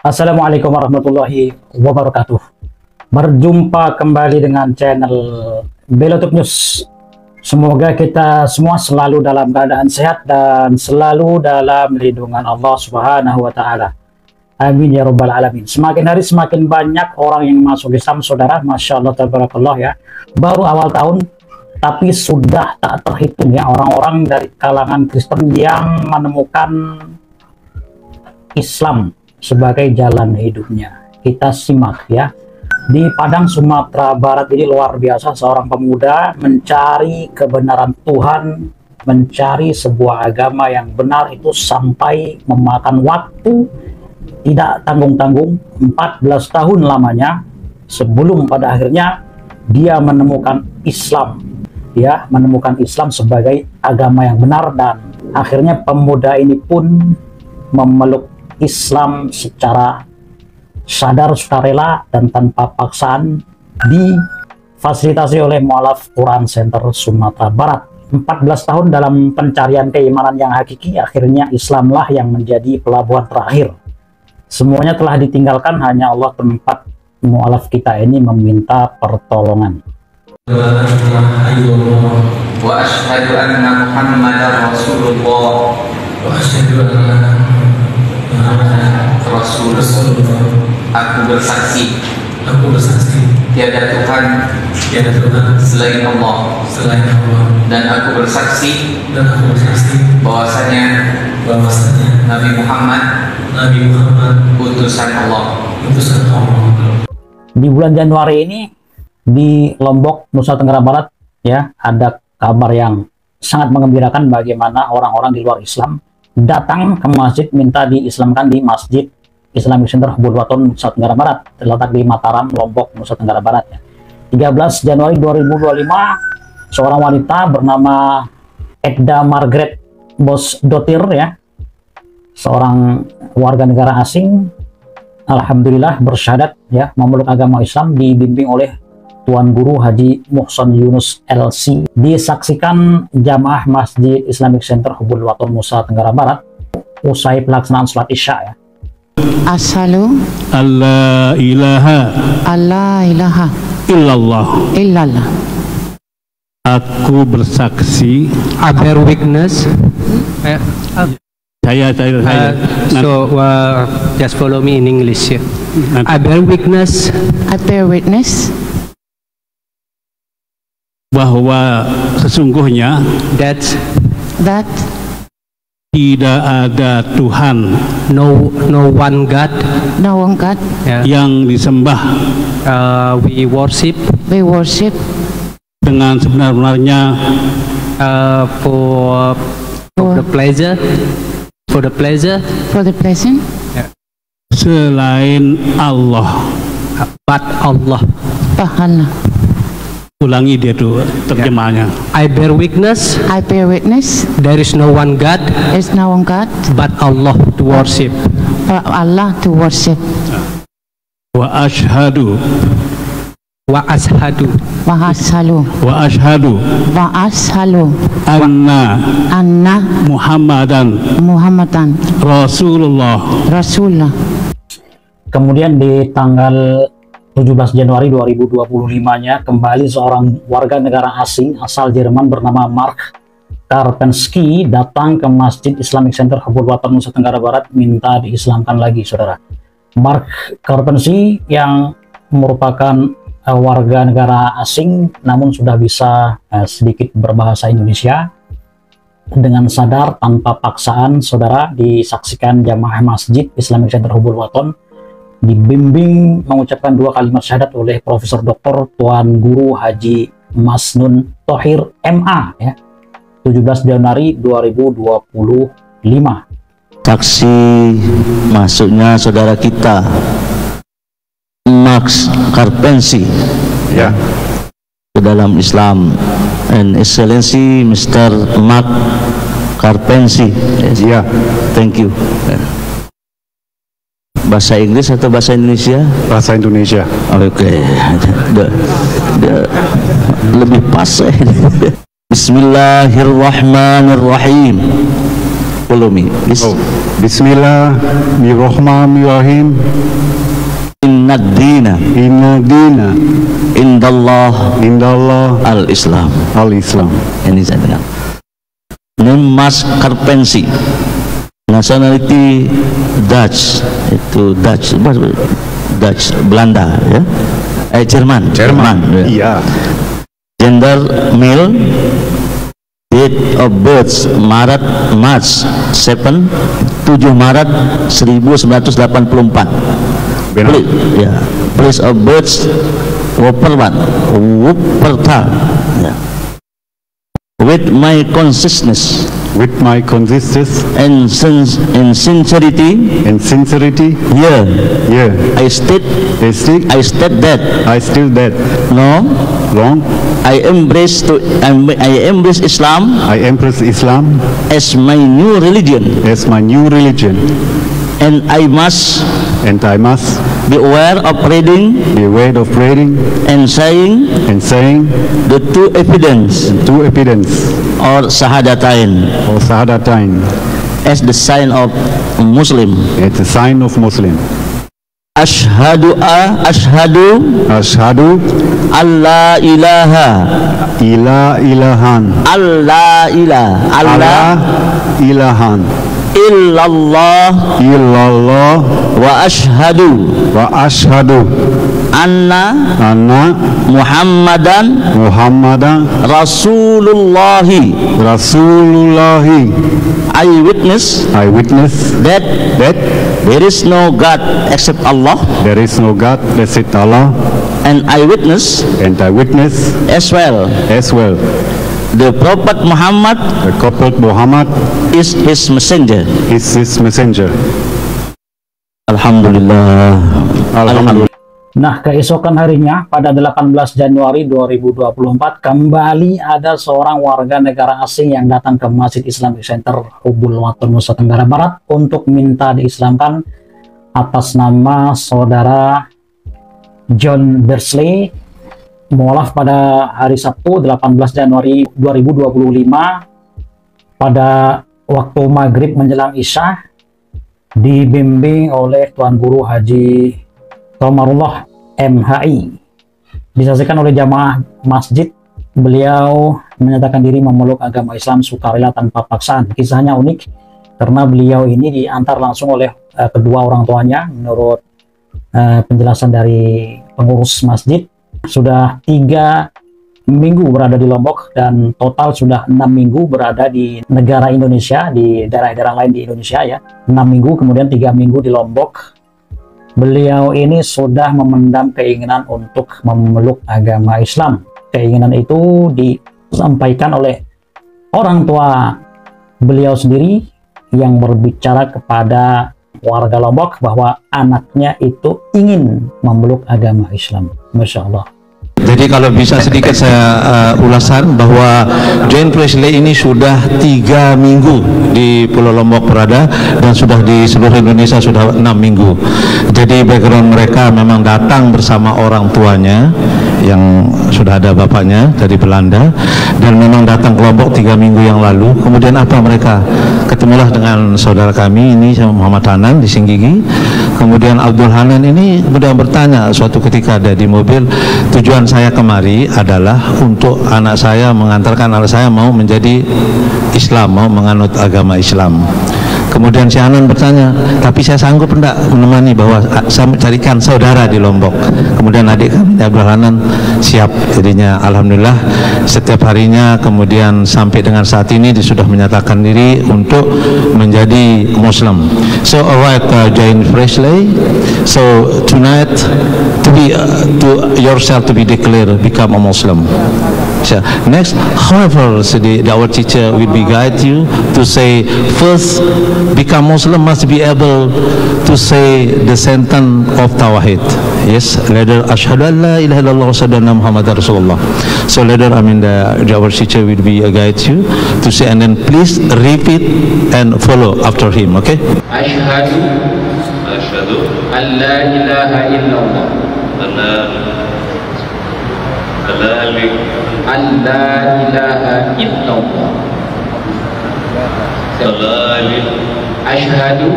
Assalamualaikum warahmatullahi wabarakatuh. Berjumpa kembali dengan channel Belotub News. Semoga kita semua selalu dalam keadaan sehat dan selalu dalam lindungan Allah Subhanahu wa Ta'ala. Amin ya Rabbal Alamin. Semakin hari semakin banyak orang yang masuk Islam, saudara. Masya Allah, tabarakallah ya. Baru awal tahun, tapi sudah tak terhitung ya orang-orang dari kalangan Kristen yang menemukan Islam sebagai jalan hidupnya. Kita simak ya. Di Padang, Sumatera Barat ini luar biasa, seorang pemuda mencari kebenaran Tuhan, mencari sebuah agama yang benar itu sampai memakan waktu tidak tanggung-tanggung 14 tahun lamanya sebelum pada akhirnya dia menemukan Islam. Dia menemukan Islam sebagai agama yang benar dan akhirnya pemuda ini pun memeluk Islam secara sadar, sukarela, dan tanpa paksaan, difasilitasi oleh Mu'alaf Quran Center Sumatera Barat. 14 tahun dalam pencarian keimanan yang hakiki, akhirnya Islamlah yang menjadi pelabuhan terakhir. Semuanya telah ditinggalkan, hanya Allah tempat mu'alaf kita ini meminta pertolongan. Wa asyhadu anna Muhammadar Rasulullah. Wa asyhadu anna Rasulullah. Aku bersaksi tiada Tuhan selain Allah, dan aku bersaksi bahwasanya Nabi Muhammad utusan Allah. Di bulan Januari ini di Lombok, Nusa Tenggara Barat ya, ada kabar yang sangat mengembirakan bagaimana orang-orang di luar Islam datang ke masjid minta diislamkan di Masjid Islamic Center Hubul Waton, Nusa Tenggara Barat, terletak di Mataram, Lombok, Nusa Tenggara Barat ya. 13 Januari 2025, seorang wanita bernama Edda Margaret Bosdotir ya, seorang warga negara asing, alhamdulillah bersyahadat ya, memeluk agama Islam, dibimbing oleh Tuan Guru Haji Muhson Yunus LC. Disaksikan jamaah Masjid Islamic Center Hubul Waton, Nusa Tenggara Barat usai pelaksanaan sholat Isya ya. Asalu Allah ilaha illallah. Aku bersaksi. I bear witness. Saya. Just follow me in English. I bear witness bahwa sesungguhnya that tidak ada Tuhan, no one God yang disembah we worship dengan sebenar-benarnya for the pleasure selain Allah. But Allah. Ulangi dia tuh terjemahnya. I bear witness there is no one God but Allah to worship. Wa ashhadu anna Muhammadan Rasulullah. Kemudian di tanggal 17 Januari 2025-nya kembali seorang warga negara asing asal Jerman bernama Mark Karpensky datang ke Masjid Islamic Center Hubul Waton, Nusa Tenggara Barat minta diislamkan lagi, saudara. Mark Karpensky yang merupakan warga negara asing namun sudah bisa sedikit berbahasa Indonesia, dengan sadar tanpa paksaan, saudara, disaksikan jamaah Masjid Islamic Center Hubul Waton, dibimbing mengucapkan 2 kalimat syahadat oleh Profesor Dr. Tuan Guru Haji Masnun Thohir MA ya, 17 Januari 2025. Saksi masuknya saudara kita Max Karpensky ya ke dalam Islam, and Excellency Mr. Mark Karpensky. Ya, thank you. Bahasa Inggris atau bahasa Indonesia? Bahasa Indonesia. Oke. Lebih pas. Bismillahirrahmanirrahim. Follow me, please. Bismillahirrahmanirrahim. Inna dina indallah al-Islam. Ini saya dengar. Name Mas Karpensi, nationality Dutch, itu Dutch Belanda ya, Jerman. Iya. Gender male, date of birth March 7 Maret 1984. Benar. Ya. Place of birth Wuppertal. Ya. With my consciousness and sincerity, here I state that no, I embrace Islam as my new religion, and I must be aware of reading and saying the two evidence or shahadatain as the sign of Muslim. Ashhadu alla ilaha illallah wa ashhadu anna Muhammadan Rasulullahi. I witness that there is no God except Allah. And I witness as well the Prophet Muhammad is his messenger. Alhamdulillah. Nah, keesokan harinya pada 18 Januari 2024 kembali ada seorang warga negara asing yang datang ke Masjid Islamic Center Hubul Watun, Nusa Tenggara Barat untuk minta diislamkan atas nama saudara John Bersley. Mualaf pada hari Sabtu 18 Januari 2025 pada waktu maghrib menjelang Isya, dibimbing oleh Tuan Guru Haji Tomarullah MHI, disaksikan oleh jamaah masjid. Beliau menyatakan diri memeluk agama Islam sukarela tanpa paksaan. Kisahnya unik karena beliau ini diantar langsung oleh kedua orang tuanya. Menurut penjelasan dari pengurus masjid, sudah 3 minggu berada di Lombok dan total sudah 6 minggu berada di negara Indonesia, di daerah-daerah lain di Indonesia ya. 6 minggu kemudian 3 minggu di Lombok. Beliau ini sudah memendam keinginan untuk memeluk agama Islam. Keinginan itu disampaikan oleh orang tua beliau sendiri yang berbicara kepada warga Lombok bahwa anaknya itu ingin memeluk agama Islam. Masya Allah. Jadi kalau bisa sedikit saya ulasan bahwa John Presley ini sudah 3 minggu di Pulau Lombok berada dan sudah di seluruh Indonesia sudah 6 minggu. Jadi background mereka memang datang bersama orang tuanya yang sudah ada bapaknya dari Belanda, dan memang datang ke Lombok 3 minggu yang lalu. Kemudian apa mereka ketemulah dengan saudara kami ini, Muhammad Hanan di Singgigi. Kemudian Abdul Hanan ini kemudian bertanya suatu ketika ada di mobil, tujuan saya kemari adalah untuk anak saya, mengantarkan anak saya mau menjadi Islam, mau menganut agama Islam. Kemudian si Hanan bertanya, tapi saya sanggup enggak menemani, bahwa saya mencarikan saudara di Lombok. Kemudian adik kami Abdul Hanan siap. Jadinya alhamdulillah setiap harinya kemudian sampai dengan saat ini dia sudah menyatakan diri untuk menjadi Muslim. So alright, John Presley, so tonight to yourself to be declared become a Muslim. So next, however, so our teacher will be guide you to say first become Muslim must be able to say the sentence of Tawhid. Yes, later Ashhadu an la ilaha illallah wa asyhadu anna Muhammadar Rasulullah. So later, our teacher will be guide you to say, and then please repeat and follow after him. Okay? Ashhadu an la ilaha illallah. An la ilaha illallah. Asyhadu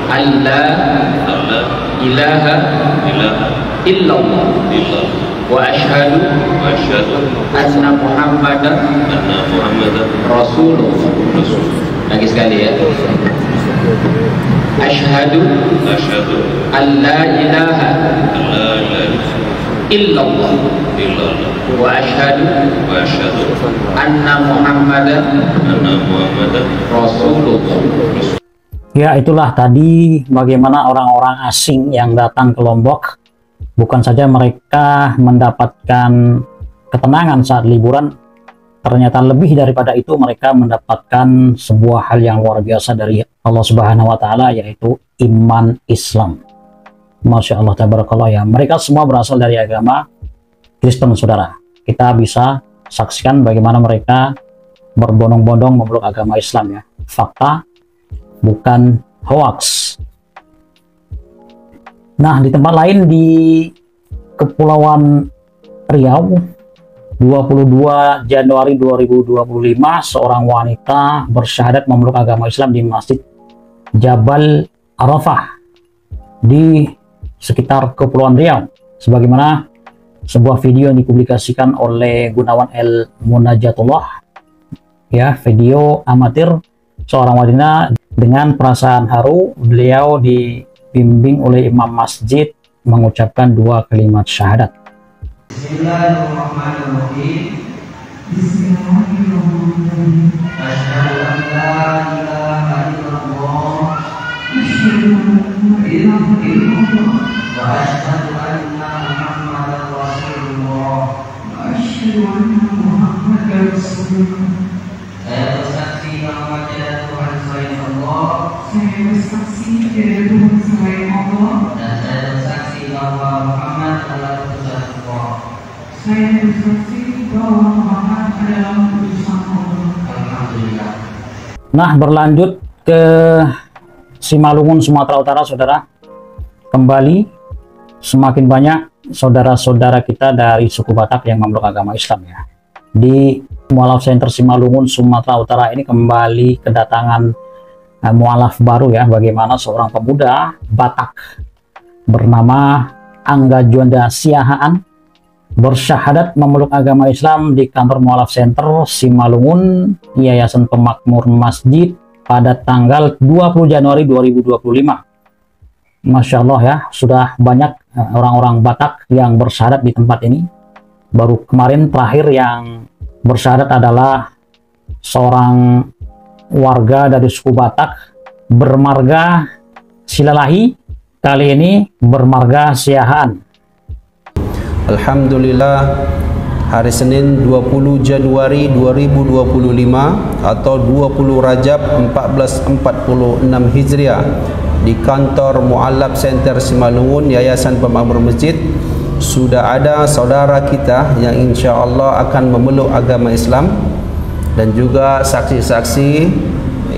an la ilaha illallah wa asyhadu anna Muhammadan Rasulullah. Lagi sekali ya. Asyhadu an la ilaha illallah wa asyhadu anna Muhammadan Rasulullah. Ya, itulah tadi bagaimana orang-orang asing yang datang ke Lombok, bukan saja mereka mendapatkan ketenangan saat liburan, ternyata lebih daripada itu mereka mendapatkan sebuah hal yang luar biasa dari Allah Subhanahu wa Ta'ala, yaitu iman Islam. Masya Allah, tabarakallah ya. Mereka semua berasal dari agama Kristen, saudara. Kita bisa saksikan bagaimana mereka berbondong-bondong memeluk agama Islam ya. Fakta, bukan hoax. Nah, di tempat lain di Kepulauan Riau, 22 Januari 2025, seorang wanita bersyahadat memeluk agama Islam di Masjid Jabal Arafah di sekitar Kepulauan Riau, sebagaimana sebuah video yang dipublikasikan oleh Gunawan El Munajatullah ya, video amatir seorang wanita dengan perasaan haru. Beliau dibimbing oleh imam masjid mengucapkan 2 kalimat syahadat. Bismillahirrahmanirrahim. Bismillahirrahmanirrahim. Asyhadu an la ilaha illallah. Asyhadu an la ilaha illallah. Wa asyhadu anna Muhammadar Rasulullah. Wa asyhadu anna Muhammadar Rasulullah. Saya bersaksi bahwa tiada Tuhan selain Allah. Saya bersaksi tiada Tuhan selain Allah. Dan saya bersaksi bahwa Muhammad adalah utusan Allah. Saya bersaksi bahwa Muhammad adalah utusan Allah. Alhamdulillah. Nah, berlanjut ke Simalungun, Sumatera Utara, saudara. Kembali semakin banyak saudara-saudara kita dari suku Batak yang memeluk agama Islam ya. Di Mualaf Center Simalungun, Sumatera Utara ini kembali kedatangan mualaf baru ya, bagaimana seorang pemuda Batak bernama Angga Juanda Siahaan bersyahadat memeluk agama Islam di kantor Mualaf Center Simalungun, Yayasan Pemakmur Masjid pada tanggal 20 Januari 2025. Masya Allah ya, sudah banyak orang-orang Batak yang bersyahadat di tempat ini. Baru kemarin terakhir yang bersyahadat adalah seorang warga dari suku Batak bermarga Silalahi, kali ini bermarga Siahaan. Alhamdulillah, hari Senin 20 Januari 2025 atau 20 Rajab 1446 Hijriah di kantor Mualaf Center Simalungun, Yayasan Pemakmur Masjid, sudah ada saudara kita yang insya Allah akan memeluk agama Islam, dan juga saksi-saksi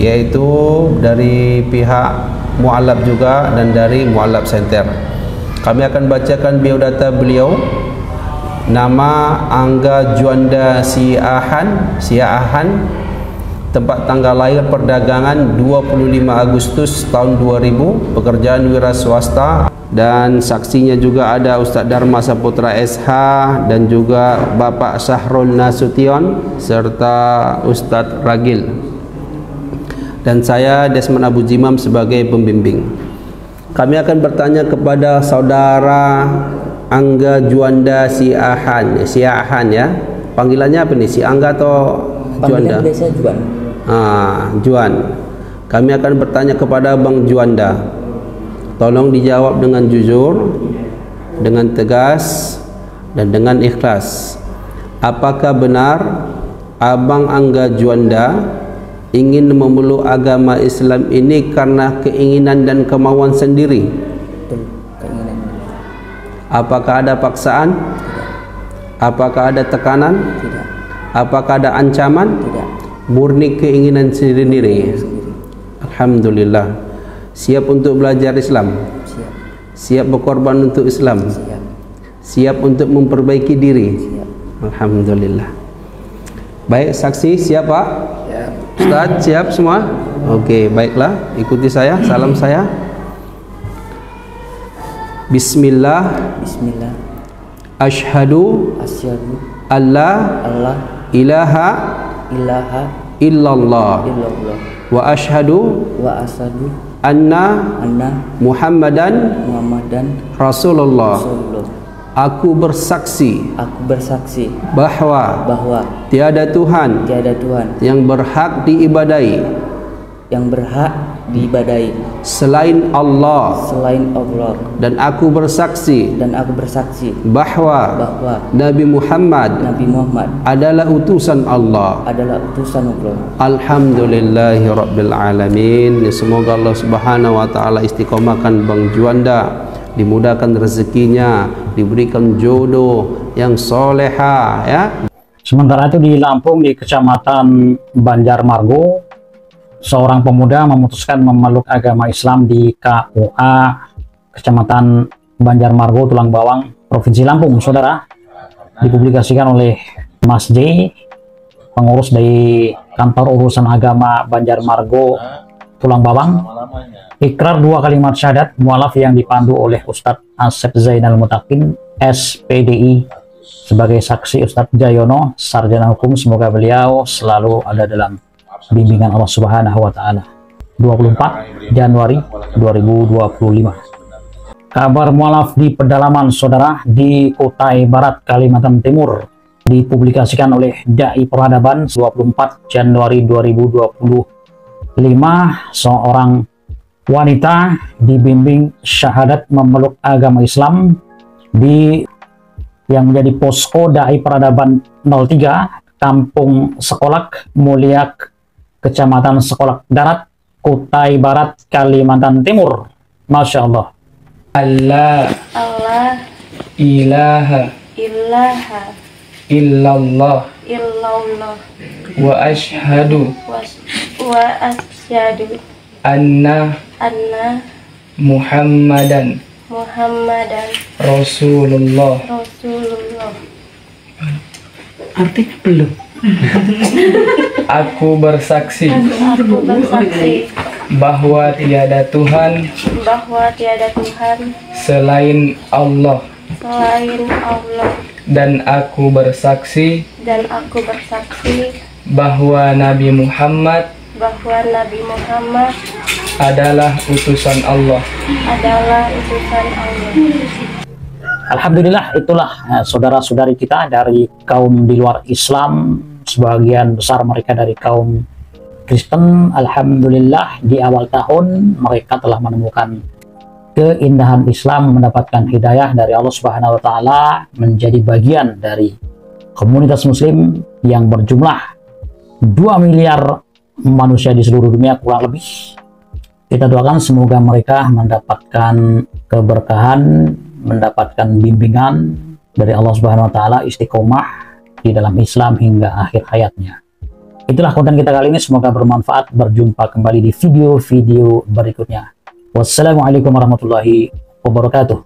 yaitu dari pihak Mualaf juga dan dari Mualaf Center. Kami akan bacakan biodata beliau. Nama Angga Juanda Siahaan, tempat tanggal lahir perdagangan 25 Agustus tahun 2000, pekerjaan wira swasta, dan saksinya juga ada Ustadz Dharma Saputra SH dan juga Bapak Syahrul Nasution serta Ustadz Ragil, dan saya Desmond Abu Jimam sebagai pembimbing. Kami akan bertanya kepada saudara Angga Juanda Siahaan ya. Panggilannya apa nih? Si Angga atau Juanda? Panggilan biasa Juan. Juan. Kami akan bertanya kepada Bang Juanda. Tolong dijawab dengan jujur, dengan tegas, dan dengan ikhlas. Apakah benar Abang Angga Juanda ingin memeluk agama Islam ini karena keinginan dan kemauan sendiri? Betul, keinginan. Apakah ada paksaan? Tidak. Apakah ada tekanan? Tidak. Apakah ada ancaman? Tidak. Murni keinginan sendiri. Alhamdulillah. Siap untuk belajar Islam? Siap. Siap berkorban untuk Islam? Siap. Siap untuk memperbaiki diri? Siap. Alhamdulillah. Baik, saksi siap Pak? Ustaz siap semua? Oke, baiklah, ikuti saya, salam saya. Bismillah. Bismillah. Asyhadu Asyhadu alla Allah ilaha ilaha illallah illallah wa asyhadu wa asyhadu anna anna Muhammadan Muhammadan Rasulullah. Rasulullah. Aku bersaksi bahwa tiada Tuhan yang berhak diibadai selain Allah, dan aku bersaksi bahwa Nabi Muhammad adalah utusan Allah. Alhamdulillahirabbil alamin. Semoga Allah Subhanahu wa taala istiqomahkan Bang Juanda, dimudahkan rezekinya, diberikan jodoh yang soleha ya. Sementara itu di Lampung, di Kecamatan Banjarmargo, seorang pemuda memutuskan memeluk agama Islam di KUA Kecamatan Banjarmargo, Tulang Bawang, Provinsi Lampung, saudara. Dipublikasikan oleh Mas J, pengurus dari Kantor Urusan Agama Banjarmargo, Tulang Bawang. Ikrar 2 kalimat syahadat mualaf yang dipandu oleh Ustadz Asep Zainal Mutakin, SPDI, sebagai saksi Ustadz Jayono, sarjana hukum. Semoga beliau selalu ada dalam bimbingan Allah Subhanahu wa taala. 24 Januari 2025. Kabar mualaf di pedalaman, saudara, di Kutai Barat, Kalimantan Timur, dipublikasikan oleh Dai Peradaban 24 Januari 2025. Seorang wanita dibimbing syahadat memeluk agama Islam di yang menjadi posko Dai Peradaban 03 Kampung Sekolak, Muliak, Kecamatan Sekolak Darat, Kutai Barat, Kalimantan Timur. Masya Allah. Allah ilaha illallah wa asyhadu anna Muhammadan Rasulullah. Artinya belum. Aku bersaksi bahwa tiada Tuhan selain Allah, dan aku bersaksi bahwa Nabi Muhammad adalah utusan Allah. Alhamdulillah, itulah saudara-saudari kita dari kaum di luar Islam, sebagian besar mereka dari kaum Kristen. Alhamdulillah, di awal tahun mereka telah menemukan keindahan Islam, mendapatkan hidayah dari Allah Subhanahu wa taala, menjadi bagian dari komunitas muslim yang berjumlah 2 miliar manusia di seluruh dunia kurang lebih. Kita doakan semoga mereka mendapatkan keberkahan, mendapatkan bimbingan dari Allah Subhanahu wa taala, istiqomah di dalam Islam hingga akhir hayatnya. Itulah konten kita kali ini, semoga bermanfaat. Berjumpa kembali di video-video berikutnya. Wassalamualaikum warahmatullahi wabarakatuh.